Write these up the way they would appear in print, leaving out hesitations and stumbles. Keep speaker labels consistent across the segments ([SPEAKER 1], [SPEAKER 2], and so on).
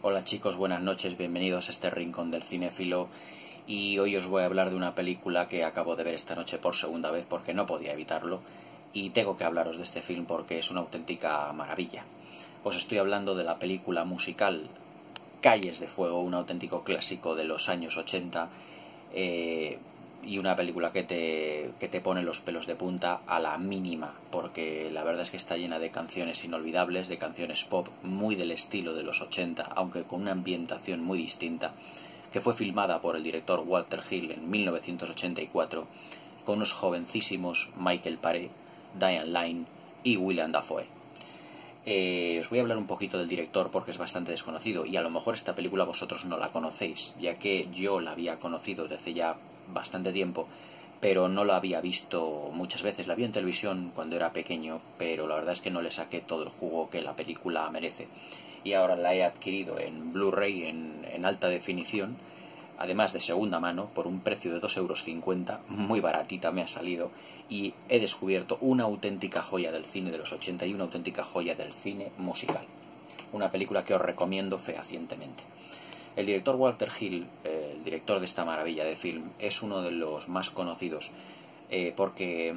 [SPEAKER 1] Hola chicos, buenas noches, bienvenidos a este rincón del cinéfilo y hoy os voy a hablar de una película que acabo de ver esta noche por segunda vez porque no podía evitarlo y tengo que hablaros de este film porque es una auténtica maravilla. Os estoy hablando de la película musical Calles de Fuego, un auténtico clásico de los años 80 y una película que te pone los pelos de punta a la mínima, porque la verdad es que está llena de canciones inolvidables, de canciones pop muy del estilo de los 80, aunque con una ambientación muy distinta, que fue filmada por el director Walter Hill en 1984, con unos jovencísimos Michael Paré, Diane Lane y Willem Dafoe. Os voy a hablar un poquito del director porque es bastante desconocido y a lo mejor esta película vosotros no la conocéis, ya que yo la había conocido desde ya bastante tiempo, pero no la había visto muchas veces. La vi en televisión cuando era pequeño, pero la verdad es que no le saqué todo el jugo que la película merece. Y ahora la he adquirido en Blu-ray en alta definición, además de segunda mano, por un precio de 2,50 €, muy baratita me ha salido, y he descubierto una auténtica joya del cine de los 80 y una auténtica joya del cine musical. Una película que os recomiendo fehacientemente. El director Walter Hill, el director de esta maravilla de film, es uno de los más conocidos porque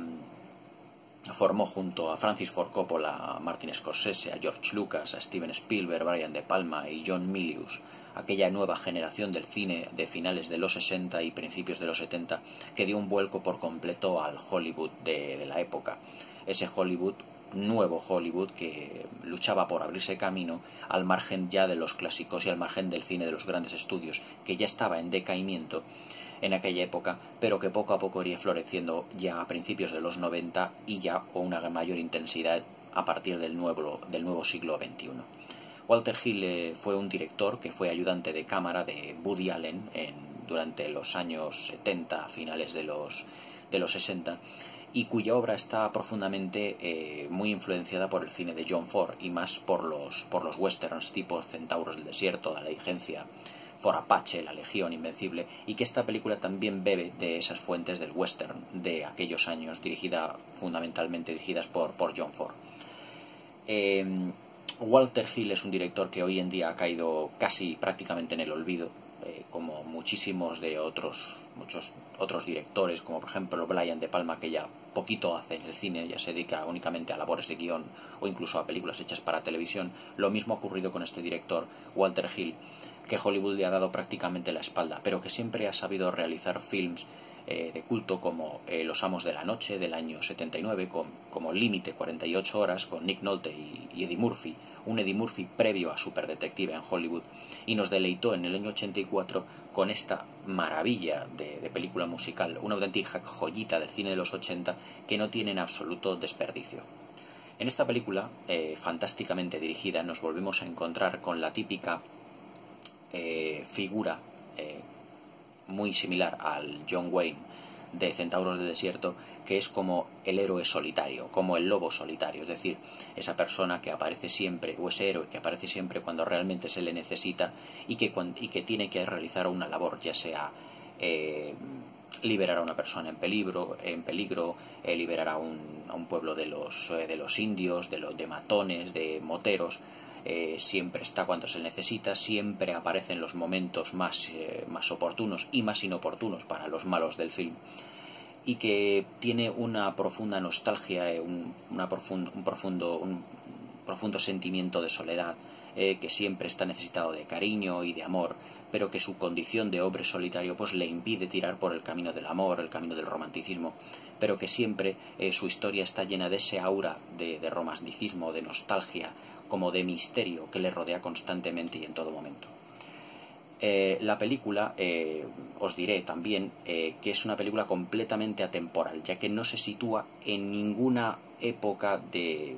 [SPEAKER 1] formó junto a Francis Ford Coppola, a Martin Scorsese, a George Lucas, a Steven Spielberg, Brian De Palma y John Milius, aquella nueva generación del cine de finales de los 60 y principios de los 70 que dio un vuelco por completo al Hollywood de la época. Ese Hollywood, nuevo Hollywood, que luchaba por abrirse camino al margen ya de los clásicos y al margen del cine de los grandes estudios, que ya estaba en decaimiento en aquella época, pero que poco a poco iría floreciendo ya a principios de los 90 y ya con una mayor intensidad a partir del nuevo siglo XXI. Walter Hill fue un director que fue ayudante de cámara de Woody Allen durante los años 70, finales de los 60, y cuya obra está profundamente muy influenciada por el cine de John Ford y más por los westerns tipo Centauros del Desierto, La Diligencia, Fort Apache, La Legión Invencible, y que esta película también bebe de esas fuentes del western de aquellos años, fundamentalmente dirigidas por John Ford. Walter Hill es un director que hoy en día ha caído casi prácticamente en el olvido, como muchos otros directores, como por ejemplo Brian De Palma, que ya poquito hace en el cine, ya se dedica únicamente a labores de guión o incluso a películas hechas para televisión. Lo mismo ha ocurrido con este director, Walter Hill, que Hollywood le ha dado prácticamente la espalda, pero que siempre ha sabido realizar films de culto como Los Amos de la Noche del año 79, como Límite 48 horas con Nick Nolte y Eddie Murphy, un Eddie Murphy previo a Superdetective en Hollywood, y nos deleitó en el año 84 con esta maravilla de película musical, una auténtica joyita del cine de los 80 que no tiene en absoluto desperdicio. En esta película, fantásticamente dirigida, nos volvemos a encontrar con la típica figura muy similar al John Wayne de Centauros del Desierto, que es como el héroe solitario, como el lobo solitario, es decir, esa persona que aparece siempre, o ese héroe que aparece siempre cuando realmente se le necesita y que tiene que realizar una labor, ya sea liberar a una persona en peligro, liberar a un pueblo de los indios, de matones, de moteros. Siempre está cuando se necesita, siempre aparece en los momentos más oportunos y más inoportunos para los malos del film, y que tiene una profunda nostalgia, un profundo sentimiento de soledad, que siempre está necesitado de cariño y de amor, pero que su condición de hombre solitario pues le impide tirar por el camino del amor, el camino del romanticismo, pero que siempre su historia está llena de ese aura de romanticismo, de nostalgia, como de misterio que le rodea constantemente y en todo momento. La película, os diré también que es una película completamente atemporal, ya que no se sitúa en ninguna época de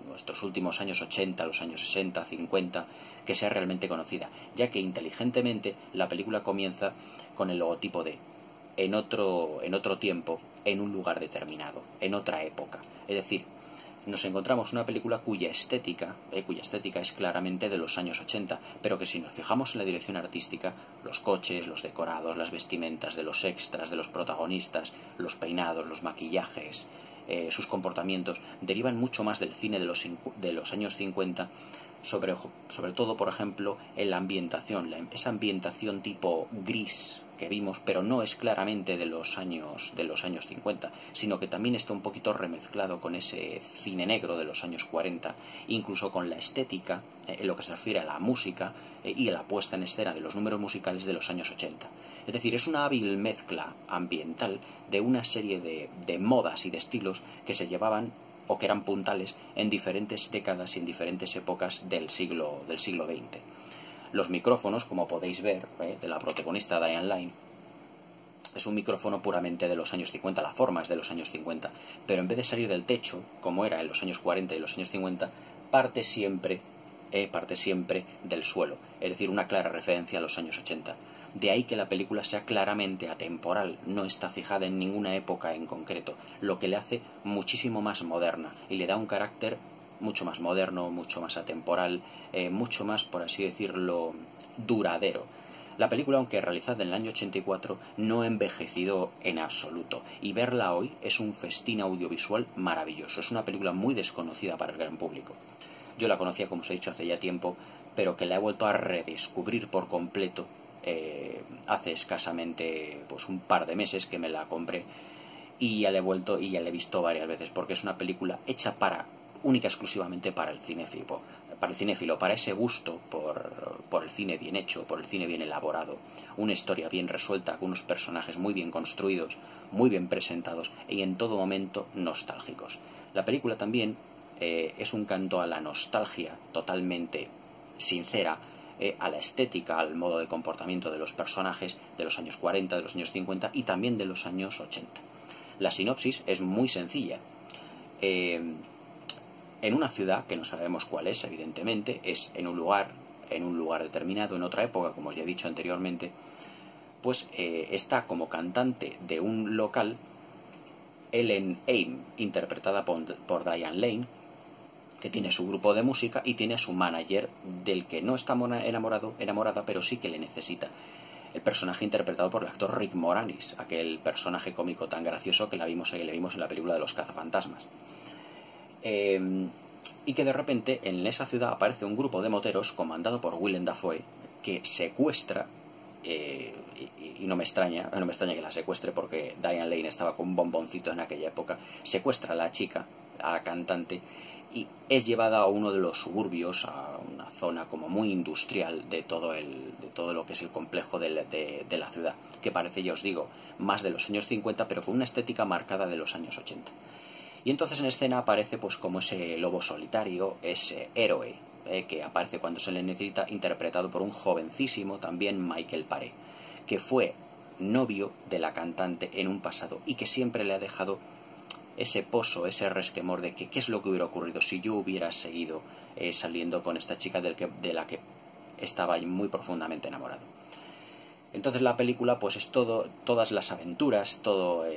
[SPEAKER 1] nuestros últimos años 80, los años 60, 50, que sea realmente conocida, ya que inteligentemente la película comienza con el logotipo de en otro tiempo, en un lugar determinado, en otra época. Es decir, nos encontramos una película cuya estética es claramente de los años 80, pero que si nos fijamos en la dirección artística, los coches, los decorados, las vestimentas de los extras, de los protagonistas, los peinados, los maquillajes, sus comportamientos, derivan mucho más del cine de los años 50 sobre todo, por ejemplo, en la ambientación, esa ambientación tipo gris que vimos, pero no es claramente de los años 50, sino que también está un poquito remezclado con ese cine negro de los años 40, incluso con la estética, en lo que se refiere a la música y a la puesta en escena de los números musicales de los años 80. Es decir, es una hábil mezcla ambiental de una serie de modas y de estilos que se llevaban o que eran puntales en diferentes décadas y en diferentes épocas del siglo XX. Los micrófonos, como podéis ver, de la protagonista Diane Lane, es un micrófono puramente de los años 50, la forma es de los años 50, pero en vez de salir del techo, como era en los años 40 y los años 50, parte siempre del suelo, es decir, una clara referencia a los años 80. De ahí que la película sea claramente atemporal, no está fijada en ninguna época en concreto, lo que le hace muchísimo más moderna y le da un carácter mucho más moderno, mucho más atemporal, mucho más, por así decirlo, duradero. La película, aunque realizada en el año 84, no ha envejecido en absoluto, y verla hoy es un festín audiovisual maravilloso. Es una película muy desconocida para el gran público. Yo la conocía, como os he dicho, hace ya tiempo, pero que la he vuelto a redescubrir por completo hace escasamente pues un par de meses que me la compré, y ya la he visto varias veces, porque es una película hecha única exclusivamente para el cinéfilo, para ese gusto por el cine bien hecho, por el cine bien elaborado, una historia bien resuelta, con unos personajes muy bien construidos, muy bien presentados y en todo momento nostálgicos. La película también es un canto a la nostalgia totalmente sincera, a la estética, al modo de comportamiento de los personajes de los años 40, de los años 50 y también de los años 80. La sinopsis es muy sencilla. En una ciudad, que no sabemos cuál es, evidentemente, es en un lugar determinado, en otra época, como os ya he dicho anteriormente, pues está como cantante de un local Ellen Aim, interpretada por Diane Lane, que tiene su grupo de música y tiene a su manager, del que no está enamorada, pero sí que le necesita. El personaje interpretado por el actor Rick Moranis, aquel personaje cómico tan gracioso que le vimos en la película de los cazafantasmas. Y que de repente en esa ciudad aparece un grupo de moteros comandado por Willem Dafoe, que secuestra, y no me extraña que la secuestre, porque Diane Lane estaba con un bomboncito en aquella época, secuestra a la chica, a la cantante, y es llevada a uno de los suburbios, a una zona como muy industrial de todo lo que es el complejo de la ciudad, que parece, ya os digo, más de los años 50, pero con una estética marcada de los años 80. Y entonces en escena aparece pues como ese lobo solitario, ese héroe, que aparece cuando se le necesita, interpretado por un jovencísimo también Michael Paré, que fue novio de la cantante en un pasado y que siempre le ha dejado ese pozo, ese resquemor de que qué es lo que hubiera ocurrido si yo hubiera seguido saliendo con esta chica de la que estaba muy profundamente enamorado. Entonces la película pues es todas las aventuras, todas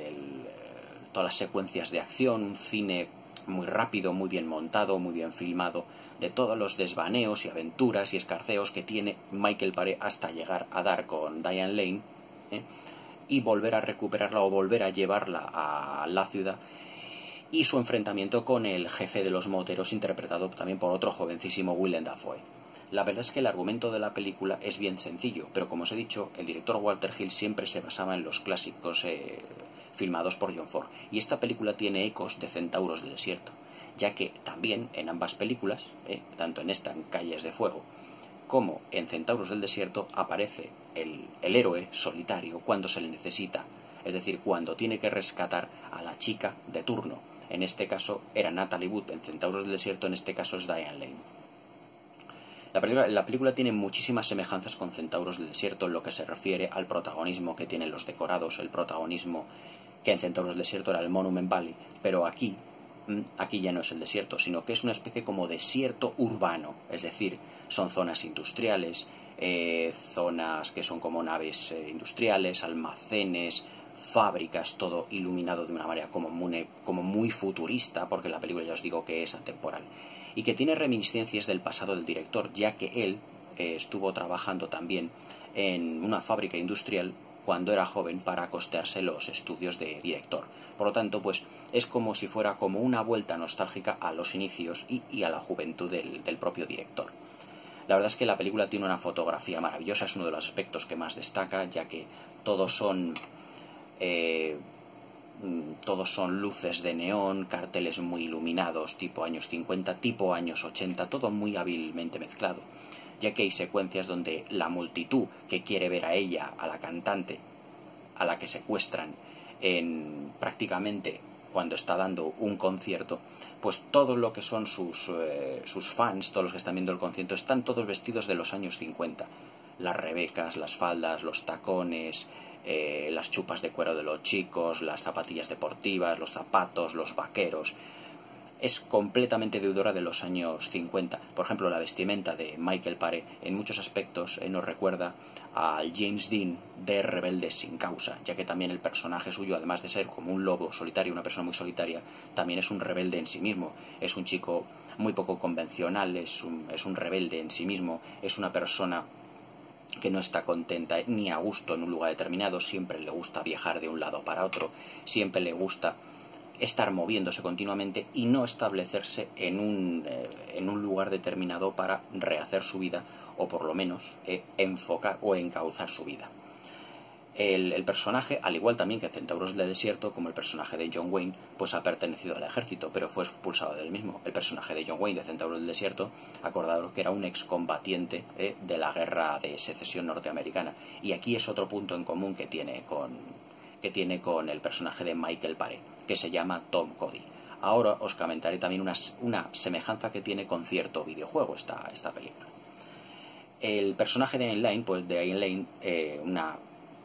[SPEAKER 1] las secuencias de acción, un cine muy rápido, muy bien montado, muy bien filmado, de todos los desvaneos y aventuras y escarceos que tiene Michael Paré hasta llegar a dar con Diane Lane, y volver a recuperarla o volver a llevarla a la ciudad, y su enfrentamiento con el jefe de los moteros, interpretado también por otro jovencísimo Willem Dafoe. La verdad es que el argumento de la película es bien sencillo, pero como os he dicho, el director Walter Hill siempre se basaba en los clásicos filmados por John Ford, y esta película tiene ecos de Centauros del Desierto, ya que también en ambas películas, tanto en esta, en Calles de Fuego, como en Centauros del Desierto, aparece el héroe solitario cuando se le necesita, es decir, cuando tiene que rescatar a la chica de turno. En este caso era Natalie Wood en Centauros del Desierto, en este caso es Diane Lane. La película tiene muchísimas semejanzas con Centauros del Desierto en lo que se refiere al protagonismo que tienen los decorados, el protagonismo que en Centauros del Desierto era el Monument Valley, pero aquí ya no es el desierto, sino que es una especie como desierto urbano, es decir, son zonas industriales, zonas que son como naves industriales, almacenes, fábricas, todo iluminado de una manera como muy futurista, porque la película ya os digo que es atemporal, y que tiene reminiscencias del pasado del director, ya que él estuvo trabajando también en una fábrica industrial cuando era joven para costearse los estudios de director. Por lo tanto, pues es como si fuera como una vuelta nostálgica a los inicios y a la juventud del propio director. La verdad es que la película tiene una fotografía maravillosa, es uno de los aspectos que más destaca, ya que todos son luces de neón, carteles muy iluminados, tipo años 50, tipo años 80, todo muy hábilmente mezclado, ya que hay secuencias donde la multitud que quiere ver a ella, a la cantante, a la que secuestran prácticamente cuando está dando un concierto, pues todo lo que son sus fans, todos los que están viendo el concierto, están todos vestidos de los años 50. Las rebecas, las faldas, los tacones, las chupas de cuero de los chicos, las zapatillas deportivas, los zapatos, los vaqueros. Es completamente deudora de los años 50. Por ejemplo, la vestimenta de Michael Paré en muchos aspectos nos recuerda al James Dean de Rebeldes sin causa, ya que también el personaje suyo, además de ser como un lobo solitario, una persona muy solitaria, también es un rebelde en sí mismo. Es un chico muy poco convencional, es un rebelde en sí mismo, es una persona que no está contenta ni a gusto en un lugar determinado, siempre le gusta viajar de un lado para otro, siempre le gusta estar moviéndose continuamente y no establecerse en un lugar determinado para rehacer su vida o por lo menos enfocar o encauzar su vida. El personaje, al igual también que Centauros del Desierto, como el personaje de John Wayne, pues ha pertenecido al ejército, pero fue expulsado del mismo. El personaje de John Wayne de Centauros del Desierto, acordaros que era un excombatiente de la guerra de secesión norteamericana. Y aquí es otro punto en común que tiene con el personaje de Michael Paré, que se llama Tom Cody. Ahora os comentaré también una semejanza que tiene con cierto videojuego esta película. El personaje de Diane Lane, una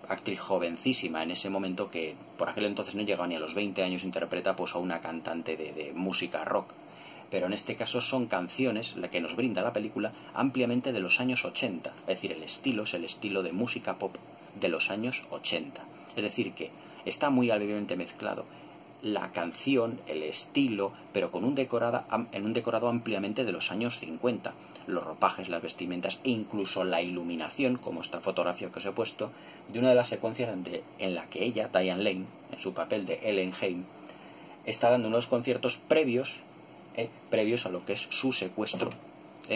[SPEAKER 1] actriz jovencísima en ese momento, que por aquel entonces no llegaba ni a los 20 años, interpreta pues a una cantante de música rock. Pero en este caso son canciones, la que nos brinda la película, ampliamente de los años 80. Es decir, el estilo es el estilo de música pop de los años 80. Es decir, que está muy hábilmente mezclado la canción, el estilo, pero en un decorado ampliamente de los años 50. Los ropajes, las vestimentas e incluso la iluminación, como esta fotografía que os he puesto, de una de las secuencias en la que ella, Diane Lane, en su papel de Ellen Haim, está dando unos conciertos previos a lo que es su secuestro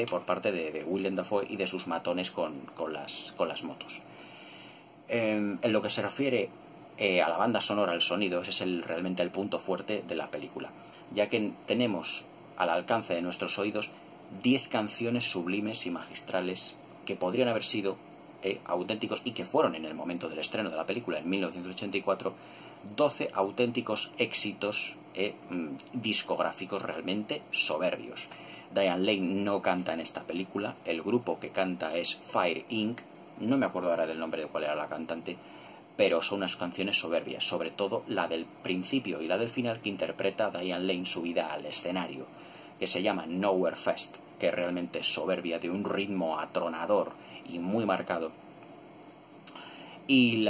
[SPEAKER 1] por parte de Willem Dafoe y de sus matones con las motos. En lo que se refiere a la banda sonora, al sonido, ese es realmente el punto fuerte de la película, ya que tenemos al alcance de nuestros oídos 10 canciones sublimes y magistrales que podrían haber sido auténticos y que fueron en el momento del estreno de la película en 1984, 12 auténticos éxitos discográficos realmente soberbios. Diane Lane no canta en esta película, el grupo que canta es Fire Inc., no me acuerdo ahora del nombre de cuál era la cantante, pero son unas canciones soberbias, sobre todo la del principio y la del final, que interpreta Diane Lane subida al escenario, que se llama Nowhere Fest, que realmente es soberbia, de un ritmo atronador y muy marcado. Y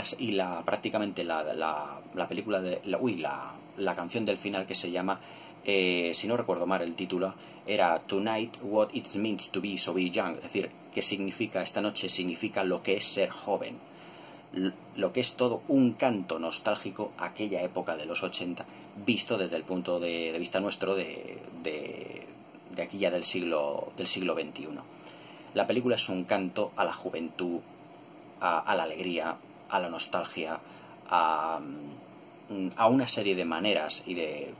[SPEAKER 1] prácticamente la película la canción del final, que se llama, si no recuerdo mal el título, era Tonight What It Means to Be So Young, es decir, que significa, esta noche significa lo que es ser joven, lo que es todo un canto nostálgico a aquella época de los 80, visto desde el punto de vista nuestro de aquí ya del siglo XXI. La película es un canto a la juventud, a la alegría, a la nostalgia, a una serie de maneras y de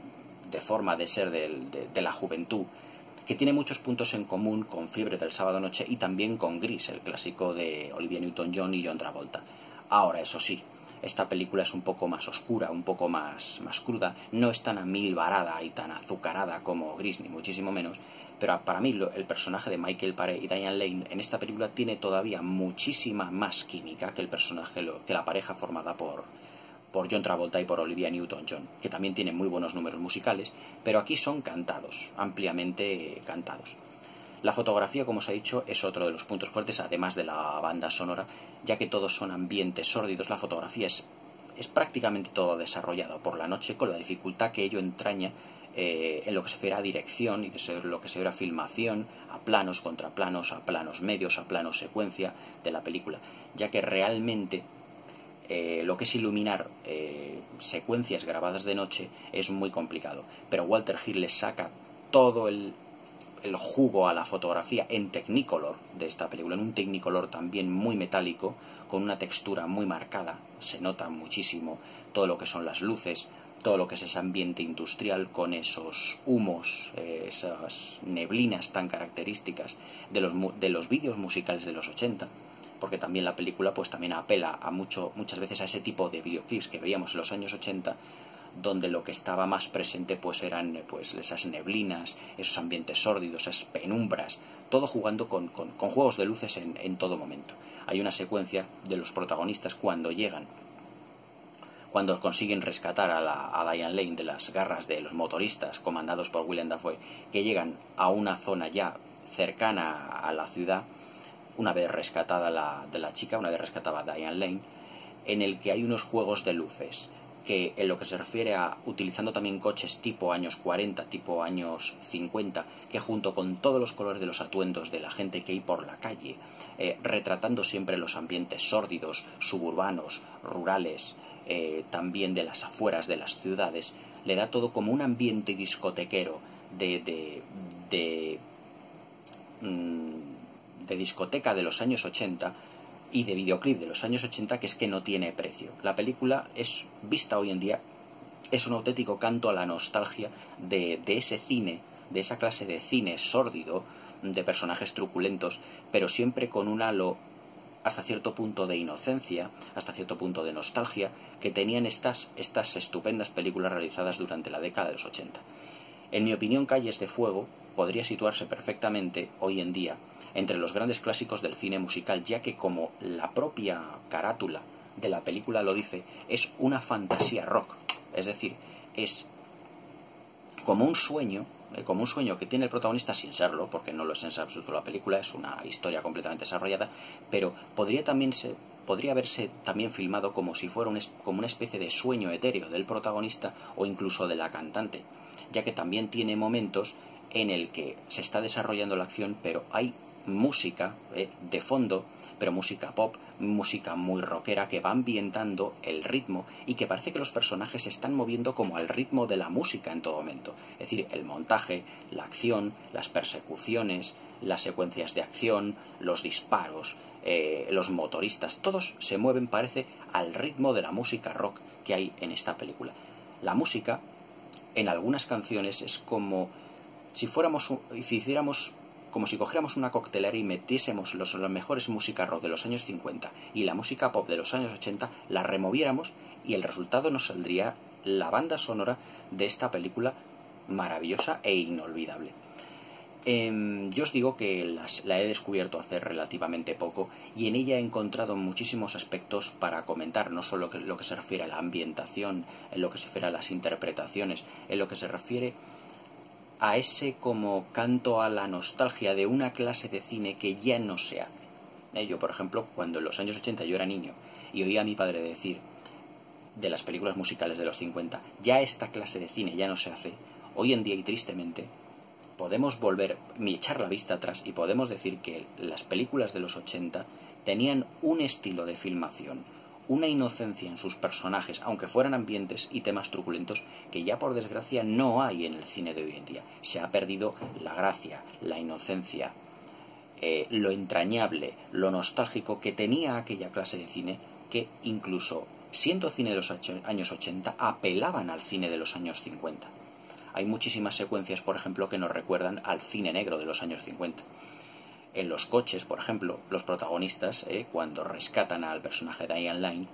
[SPEAKER 1] forma de ser de la juventud, que tiene muchos puntos en común con Fiebre del sábado noche y también con Gris, el clásico de Olivia Newton-John y John Travolta. Ahora, eso sí, esta película es un poco más oscura, un poco más cruda, no es tan amilbarada y tan azucarada como Gris, ni muchísimo menos, pero para mí el personaje de Michael Paré y Diane Lane en esta película tiene todavía muchísima más química que que la pareja formada por John Travolta y por Olivia Newton-John, que también tiene muy buenos números musicales, pero aquí son cantados, ampliamente cantados. La fotografía, como os he dicho, es otro de los puntos fuertes, además de la banda sonora, ya que todos son ambientes sórdidos. La fotografía es prácticamente todo desarrollado por la noche, con la dificultad que ello entraña en lo que se refiere a dirección y lo que se refiere a filmación, a planos, contraplanos, a planos medios, a planos secuencia de la película, ya que realmente lo que es iluminar secuencias grabadas de noche es muy complicado, pero Walter Hill le saca todo el jugo a la fotografía en Technicolor de esta película, en un Technicolor también muy metálico, con una textura muy marcada, se nota muchísimo todo lo que son las luces, todo lo que es ese ambiente industrial con esos humos, esas neblinas tan características de los vídeos musicales de los 80, porque también la película pues también apela a muchas veces a ese tipo de videoclips que veíamos en los años 80, donde lo que estaba más presente pues eran pues esas neblinas, esos ambientes sórdidos, esas penumbras, todo jugando con juegos de luces en todo momento. Hay una secuencia de los protagonistas cuando consiguen rescatar a Diane Lane de las garras de los motoristas comandados por Willem Dafoe, que llegan a una zona ya cercana a la ciudad, una vez rescatada la chica, una vez rescatada Diane Lane, en el que hay unos juegos de luces que, en lo que se refiere a utilizando también coches tipo años 40, tipo años 50, que junto con todos los colores de los atuendos de la gente que hay por la calle, retratando siempre los ambientes sórdidos, suburbanos, rurales, también de las afueras de las ciudades, le da todo como un ambiente discotequero de discoteca de los años 80 y de videoclip de los años 80, que es que no tiene precio. La película es vista hoy en día, es un auténtico canto a la nostalgia de ese cine, de esa clase de cine sórdido, de personajes truculentos, pero siempre con un halo hasta cierto punto de inocencia, hasta cierto punto de nostalgia, que tenían estas estupendas películas realizadas durante la década de los 80. En mi opinión, Calles de Fuego podría situarse perfectamente hoy en día entre los grandes clásicos del cine musical, ya que, como la propia carátula de la película lo dice, es una fantasía rock. Es decir, es como un sueño que tiene el protagonista sin serlo, porque no lo es en absoluto la película, es una historia completamente desarrollada, pero podría haberse también filmado como si fuera como una especie de sueño etéreo del protagonista o incluso de la cantante, ya que también tiene momentos en el que se está desarrollando la acción, pero hay música de fondo, pero música pop, música muy rockera, que va ambientando el ritmo y que parece que los personajes se están moviendo como al ritmo de la música en todo momento. Es decir, el montaje, la acción, las persecuciones, las secuencias de acción, los disparos, los motoristas, todos se mueven, parece, al ritmo de la música rock que hay en esta película. La música, en algunas canciones, es como si cogiéramos una coctelera y metiésemos los mejores música rock de los años 50 y la música pop de los años 80, la removiéramos y el resultado nos saldría la banda sonora de esta película maravillosa e inolvidable. Yo os digo que la he descubierto hace relativamente poco y en ella he encontrado muchísimos aspectos para comentar, no solo lo que se refiere a la ambientación, en lo que se refiere a las interpretaciones, en lo que se refiere a ese como canto a la nostalgia de una clase de cine que ya no se hace. Yo, por ejemplo, cuando en los años 80 yo era niño y oía a mi padre decir de las películas musicales de los 50, ya esta clase de cine ya no se hace, hoy en día y tristemente podemos echar la vista atrás y podemos decir que las películas de los 80 tenían un estilo de filmación, una inocencia en sus personajes, aunque fueran ambientes y temas truculentos, que ya por desgracia no hay en el cine de hoy en día. Se ha perdido la gracia, la inocencia, lo entrañable, lo nostálgico que tenía aquella clase de cine, que incluso siendo cine de los años 80 apelaban al cine de los años 50. Hay muchísimas secuencias, por ejemplo, que nos recuerdan al cine negro de los años 50. En los coches, por ejemplo, los protagonistas, cuando rescatan al personaje de Diane Lane,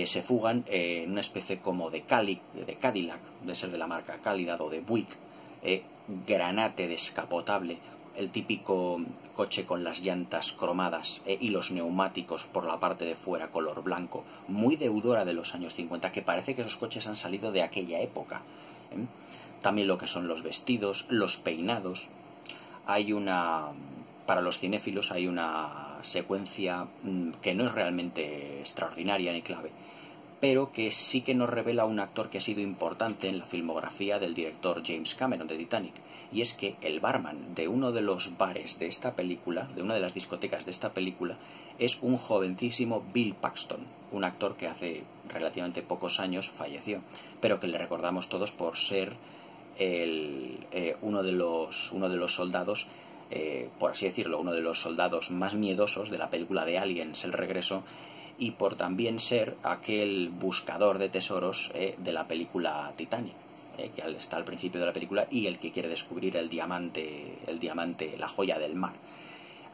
[SPEAKER 1] se fugan en una especie como de Cadillac, de ser de la marca Cadillac o de Buick, granate descapotable, el típico coche con las llantas cromadas y los neumáticos por la parte de fuera color blanco, muy deudora de los años 50, que parece que esos coches han salido de aquella época. También lo que son los vestidos, los peinados. Para los cinéfilos hay una secuencia que no es realmente extraordinaria ni clave, pero que sí que nos revela un actor que ha sido importante en la filmografía del director James Cameron de Titanic, y es que el barman de uno de los bares de esta película, de una de las discotecas de esta película, es un jovencísimo Bill Paxton, un actor que hace relativamente pocos años falleció, pero que le recordamos todos por ser uno de los soldados, por así decirlo, uno de los soldados más miedosos de la película de Aliens, El Regreso, y por también ser aquel buscador de tesoros de la película Titanic, que está al principio de la película, y el que quiere descubrir el diamante, la joya del mar.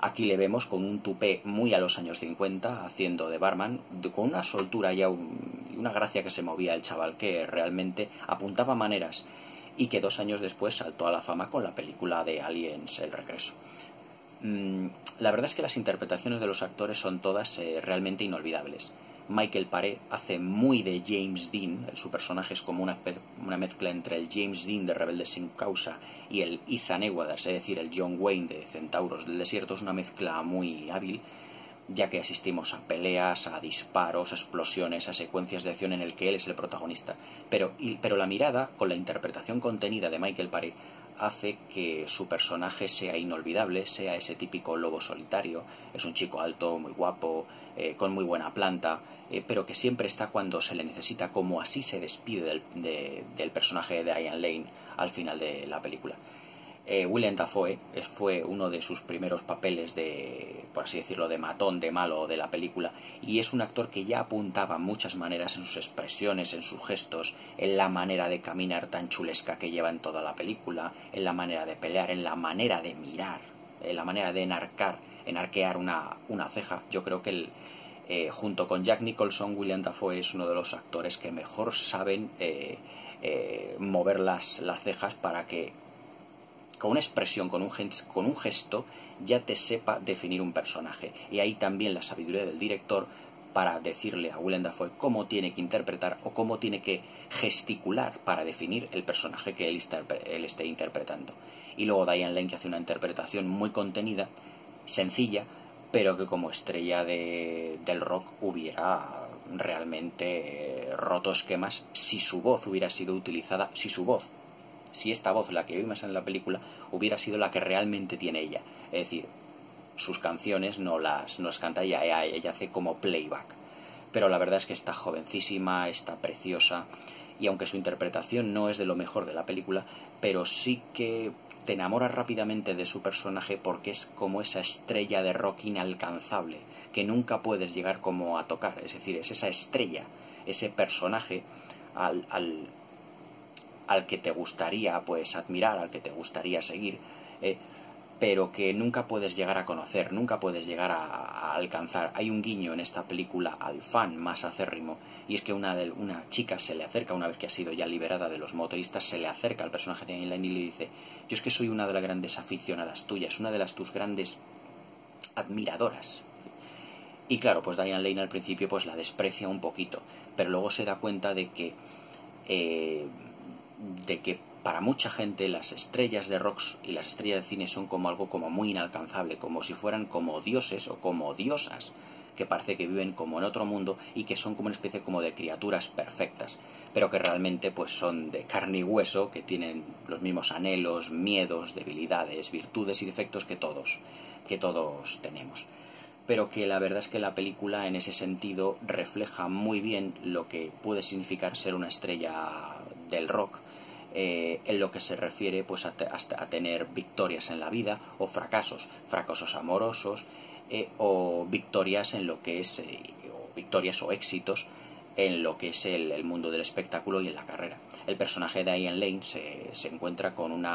[SPEAKER 1] Aquí le vemos con un tupé muy a los años 50, haciendo de barman, con una soltura y una gracia que se movía el chaval, que realmente apuntaba maneras, y que 2 años después saltó a la fama con la película de Aliens, El Regreso. La verdad es que las interpretaciones de los actores son todas realmente inolvidables. Michael Paré hace muy de James Dean, su personaje es como una mezcla entre el James Dean de Rebelde sin Causa y el Ethan Ewing, es decir, el John Wayne de Centauros del Desierto. Es una mezcla muy hábil, ya que asistimos a peleas, a disparos, a explosiones, a secuencias de acción en el que él es el protagonista. Pero la mirada, con la interpretación contenida de Michael Paré, hace que su personaje sea inolvidable, sea ese típico lobo solitario. Es un chico alto, muy guapo, con muy buena planta, pero que siempre está cuando se le necesita, como así se despide del personaje de Diane Lane al final de la película. Willem Dafoe fue uno de sus primeros papeles de, por así decirlo, de matón, de malo de la película, y es un actor que ya apuntaba muchas maneras en sus expresiones, en sus gestos, en la manera de caminar tan chulesca que lleva en toda la película, en la manera de pelear, en la manera de mirar, en la manera de enarquear una ceja. Yo creo que junto con Jack Nicholson, Willem Dafoe es uno de los actores que mejor saben mover las cejas para que con una expresión, con un gesto, ya te sepa definir un personaje. Y ahí también la sabiduría del director para decirle a Willem Dafoe cómo tiene que interpretar o cómo tiene que gesticular para definir el personaje que él esté interpretando. Y luego Diane Lane, que hace una interpretación muy contenida, sencilla, pero que como estrella del rock hubiera realmente roto esquemas si su voz hubiera sido utilizada, si esta voz, la que oímos en la película, hubiera sido la que realmente tiene ella. Es decir, sus canciones no las canta ella hace como playback. Pero la verdad es que está jovencísima, está preciosa, y aunque su interpretación no es de lo mejor de la película, pero sí que te enamoras rápidamente de su personaje, porque es como esa estrella de rock inalcanzable que nunca puedes llegar como a tocar. Es decir, es esa estrella, ese personaje al que te gustaría pues admirar, al que te gustaría seguir, pero que nunca puedes llegar a conocer, nunca puedes llegar a alcanzar. Hay un guiño en esta película al fan más acérrimo, y es que una chica se le acerca, una vez que ha sido ya liberada de los motoristas, se le acerca al personaje de Diane Lane y le dice: yo es que soy una de las grandes aficionadas tuyas, una de tus grandes admiradoras. Y claro, pues Diane Lane al principio pues la desprecia un poquito, pero luego se da cuenta de que para mucha gente las estrellas de rock y las estrellas de cine son como algo como muy inalcanzable, como si fueran como dioses o como diosas, que parece que viven como en otro mundo y que son como una especie como de criaturas perfectas, pero que realmente pues son de carne y hueso, que tienen los mismos anhelos, miedos, debilidades, virtudes y defectos que todos tenemos. Pero que la verdad es que la película en ese sentido refleja muy bien lo que puede significar ser una estrella del rock, en lo que se refiere pues a tener victorias en la vida o fracasos amorosos, o victorias en lo que es o victorias o éxitos en lo que es el mundo del espectáculo y en la carrera. El personaje de Diane Lane se encuentra con un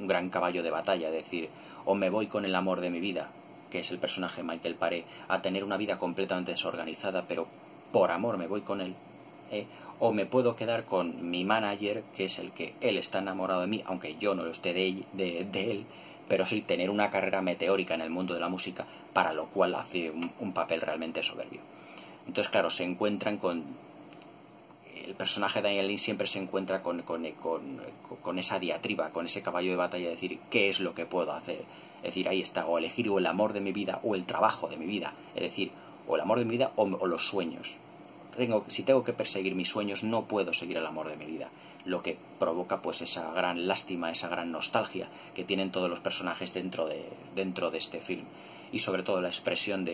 [SPEAKER 1] gran caballo de batalla, es decir, o me voy con el amor de mi vida, que es el personaje Michael Paré, a tener una vida completamente desorganizada, pero por amor me voy con él, o me puedo quedar con mi manager, que es el que él está enamorado de mí, aunque yo no lo esté de él, pero sí tener una carrera meteórica en el mundo de la música, para lo cual hace un papel realmente soberbio. Entonces, claro, se encuentran con... El personaje de Diane Lane siempre se encuentra con esa diatriba, con ese caballo de batalla de decir, ¿qué es lo que puedo hacer? Es decir, ahí está, o elegir o el amor de mi vida o el trabajo de mi vida. Es decir, o el amor de mi vida o los sueños. Si tengo que perseguir mis sueños, no puedo seguir el amor de mi vida, lo que provoca pues esa gran lástima, esa gran nostalgia que tienen todos los personajes dentro de este film. Y sobre todo la expresión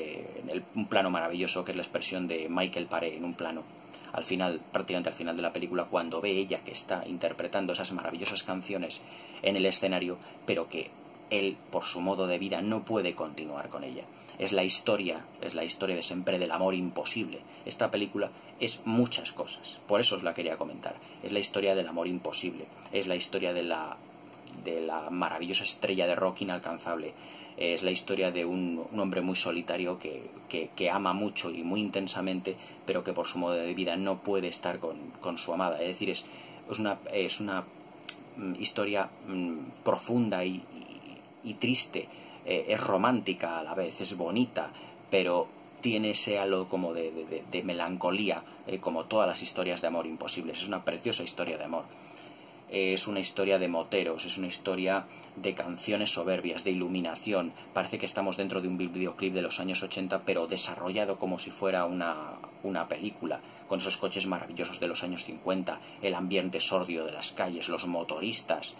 [SPEAKER 1] un plano maravilloso, que es la expresión de Michael Paré en un plano al final, prácticamente al final de la película, cuando ve ella que está interpretando esas maravillosas canciones en el escenario, pero que él, por su modo de vida, no puede continuar con ella. Es la historia de siempre del amor imposible. Esta película es muchas cosas, por eso os la quería comentar. Es la historia del amor imposible, es la historia de la maravillosa estrella de rock inalcanzable, es la historia de un hombre muy solitario que ama mucho y muy intensamente, pero que por su modo de vida no puede estar con su amada. Es decir, es una historia profunda y triste, es romántica a la vez, es bonita, pero tiene ese halo como de melancolía, como todas las historias de amor imposibles. Es una preciosa historia de amor. Es una historia de moteros, es una historia de canciones soberbias, de iluminación. Parece que estamos dentro de un videoclip de los años 80, pero desarrollado como si fuera una película, con esos coches maravillosos de los años 50, el ambiente sordio de las calles, los motoristas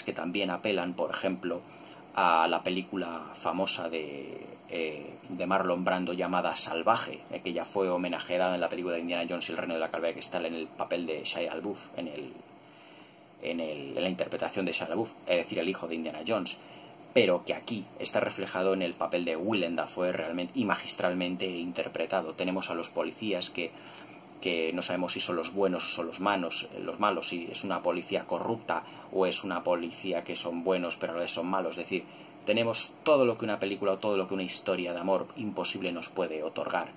[SPEAKER 1] que también apelan, por ejemplo, a la película famosa de Marlon Brando llamada Salvaje, que ya fue homenajeada en la película de Indiana Jones y el Reino de la Calavera de Cristal en el papel de Shia LaBeouf, en la interpretación de Shia LaBeouf, es decir, el hijo de Indiana Jones, pero que aquí está reflejado en el papel de Willem Dafoe realmente y magistralmente interpretado. Tenemos a los policías que no sabemos si son los buenos o son los malos, si es una policía corrupta o es una policía que son buenos pero a la vez son malos. Es decir, tenemos todo lo que una película o todo lo que una historia de amor imposible nos puede otorgar.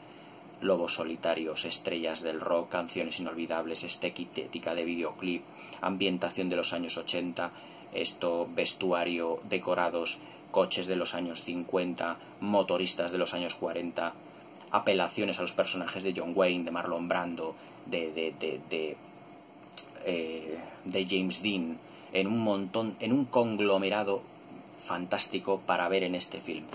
[SPEAKER 1] Lobos solitarios, estrellas del rock, canciones inolvidables, estética de videoclip, ambientación de los años 80, vestuario, decorados, coches de los años 50, motoristas de los años 40, apelaciones a los personajes de John Wayne, de Marlon Brando, de James Dean, en un conglomerado fantástico para ver en este film.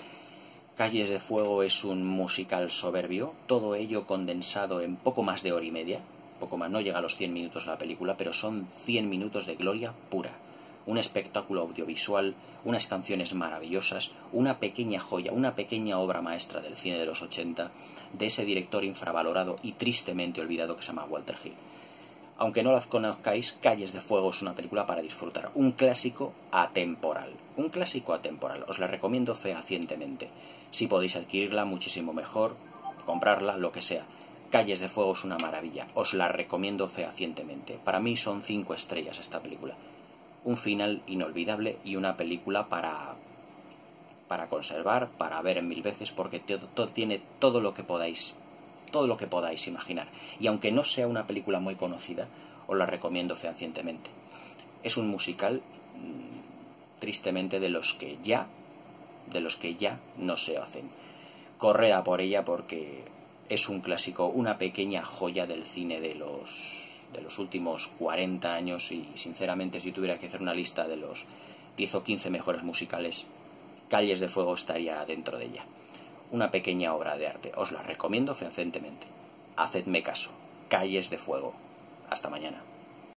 [SPEAKER 1] Calles de Fuego es un musical soberbio, todo ello condensado en poco más de hora y media, poco más, no llega a los 100 minutos la película, pero son 100 minutos de gloria pura. Un espectáculo audiovisual, unas canciones maravillosas, una pequeña joya, una pequeña obra maestra del cine de los 80, de ese director infravalorado y tristemente olvidado que se llama Walter Hill. Aunque no la conozcáis, Calles de Fuego es una película para disfrutar, un clásico atemporal, os la recomiendo fehacientemente. Si podéis adquirirla, muchísimo mejor, comprarla, lo que sea. Calles de Fuego es una maravilla, os la recomiendo fehacientemente. Para mí son 5 estrellas esta película. Un final inolvidable y una película para conservar, para ver en 1000 veces, porque tiene todo lo que podáis imaginar. Y aunque no sea una película muy conocida, os la recomiendo fehacientemente. Es un musical, tristemente, de los que ya no se hacen. Corred a por ella porque es un clásico, una pequeña joya del cine de los últimos 40 años y sinceramente si tuviera que hacer una lista de los 10 o 15 mejores musicales, Calles de Fuego estaría dentro de ella. Una pequeña obra de arte, os la recomiendo fehacientemente. Hacedme caso, Calles de Fuego. Hasta mañana.